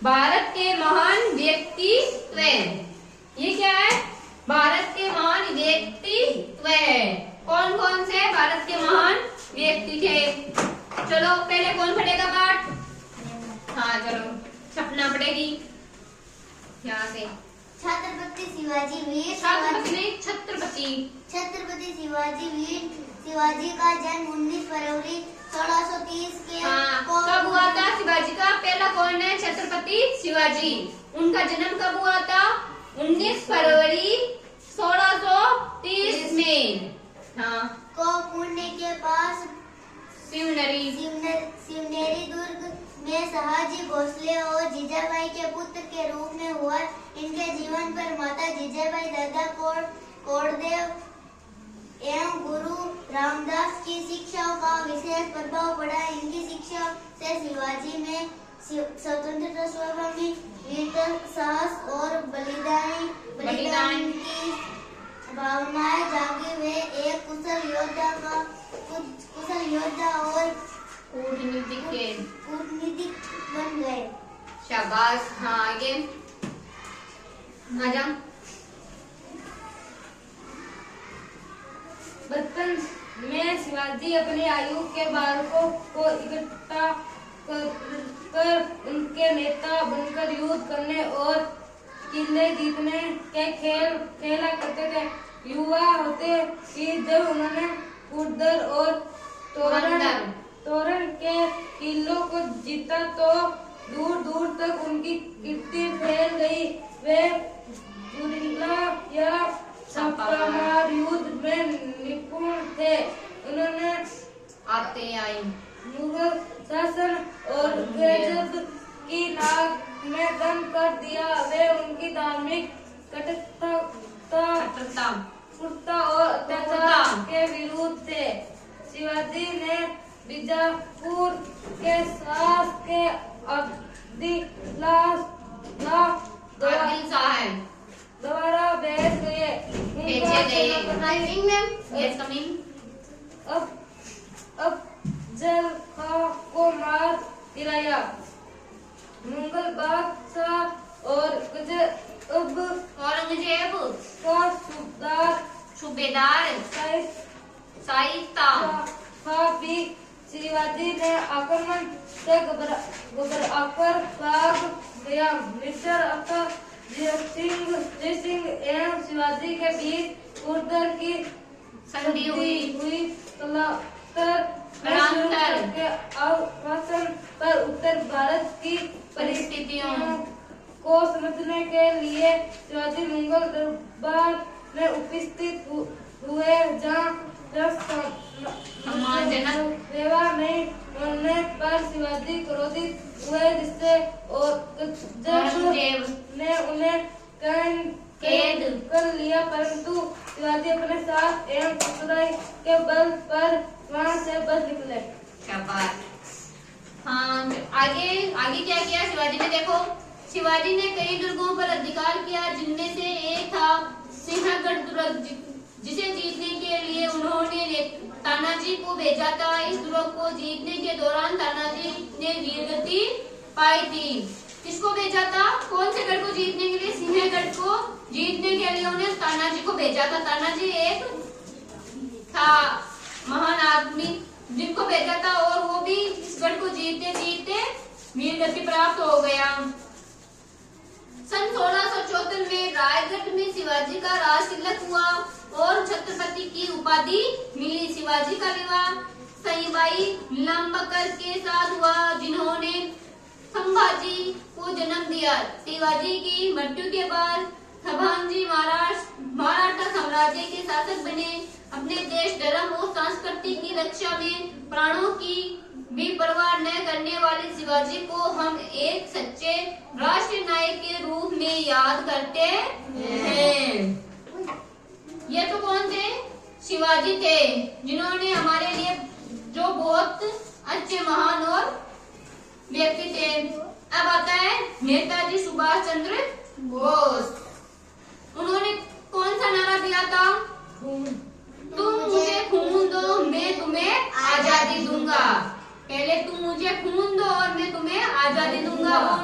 भारत के महान व्यक्तित्व। ये क्या है? भारत के महान व्यक्तित्व है। कौन कौन से भारत के महान व्यक्ति थे? चलो पहले कौन पढ़ेगा पाठ? हाँ चलो, सपना पढ़ेगी यहाँ से। छत्रपति शिवाजी वीर छत्रपति नहीं, छत्रपति। छत्रपति शिवाजी वीर शिवाजी का जन्म 19 फरवरी 1630 के कब हुआ था? शिवाजी का पहला कौन है? छत्रपति शिवाजी। उनका जन्म कब हुआ था? 19 फरवरी 1630 में। हाँ, को पुणे के पास शिवनेरी दुर्ग में शहाजी भोसले और जीजाबाई के पुत्र के रूप में हुआ। इनके जीवन पर माता जीजाबाई, दादा कोड़देव एवं गुरु रामदास की शिक्षाओं का विशेष प्रभाव पड़ा। इनकी शिक्षा से शिवाजी में स्वतंत्रता, स्वाभिमान, वीरता, साहस और बलिदान की भावनाएं जागी। वे एक कुशल योद्धा और कूटनीतिक बन गए। शाबाश। हाँ आगे आजा। बचपन में शिवाजी अपनी आयु के बालकों को इकट्ठा कर उनके नेता बनकर युद्ध करने और किले जीतने के खेल खेला करते थे। युवा होते ही जब उन्होंने कुर्दर और तोरण के किलों को जीता तो दूर दूर तक उनकी कीर्ति फैल गई। वे गुरिल्ला या छापामार युद्ध में निपुण थे। उन्होंने आते आई मुगल शासन और गजब की नाक में दम कर दिया। वे उनकी धार्मिक कठोरता और अत्याचार के विरुद्ध थे। शिवाजी ने बीजापुर के सास के द्वारा भेज गए। अब जल को मार गिराया। मुगल बादशाह और औरंगजेब का सूबेदार भी शिवाजी ने आक्रमण से घबराकर भाग गया। मिर्जा अख्तर जय सिंह एवं शिवाजी के बीच कुर्दर की संधि हुई। के अवसान पर उत्तर भारत की परिस्थितियों को समझने के लिए शिवाजी मुगल दरबार में उपस्थित हुए, जहाँ सेवा नहीं होने पर शिवाजी क्रोधित हुए, जिससे औरंगजेब ने उन्हें कैद कर लिया। परंतु शिवाजी अपने साहस एवं चतुराई के बल पर वहाँ से बच निकले। हाँ आगे क्या किया शिवाजी ने? देखो, शिवाजी ने कई दुर्गों पर अधिकार किया, जिनमें से एक था सिंहगढ़ दुर्ग, जिसे जीतने के लिए उन्होंने तानाजी को भेजा था। इस दुर्ग को जीतने के दौरान तानाजी ने वीरगति पाई थी। किसको भेजा था? कौन से गढ़ को जीतने के लिए? सिंहगढ़ को जीतने के लिए उन्हें तानाजी को भेजा था। तानाजी एक था महान आदमी जिनको भेजा था, और वो भी इस गढ़ को जीतते जीतते वीरगति प्राप्त हो गया। सन 1674 में रायगढ़ में शिवाजी का राज तिलक हुआ और छत्रपति की उपाधि मिली। शिवाजी का विवाह सईबाई लंबकर के साथ हुआ, जिन्होंने संभाजी को जन्म दिया। शिवाजी की मृत्यु के बाद संभाजी मराठा साम्राज्य के शासक बने। अपने देश, धर्म और संस्कृति की रक्षा में प्राणों की भी परवाह न करने वाले शिवाजी को हम एक सच्चे राष्ट्रीय नायक के रूप में याद करते हैं। ये तो कौन थे? शिवाजी थे, जिन्होंने हमारे लिए जो बहुत अच्छे महान और व्यक्ति थे। अब आता है नेताजी सुभाष चंद्र बोस। उन्होंने कौन सा नारा दिया था? तुम मुझे खून दो, मैं तुम्हें आजादी दूंगा। पहले तुम मुझे खून दो और मैं तुम्हें आजादी दूंगा। वो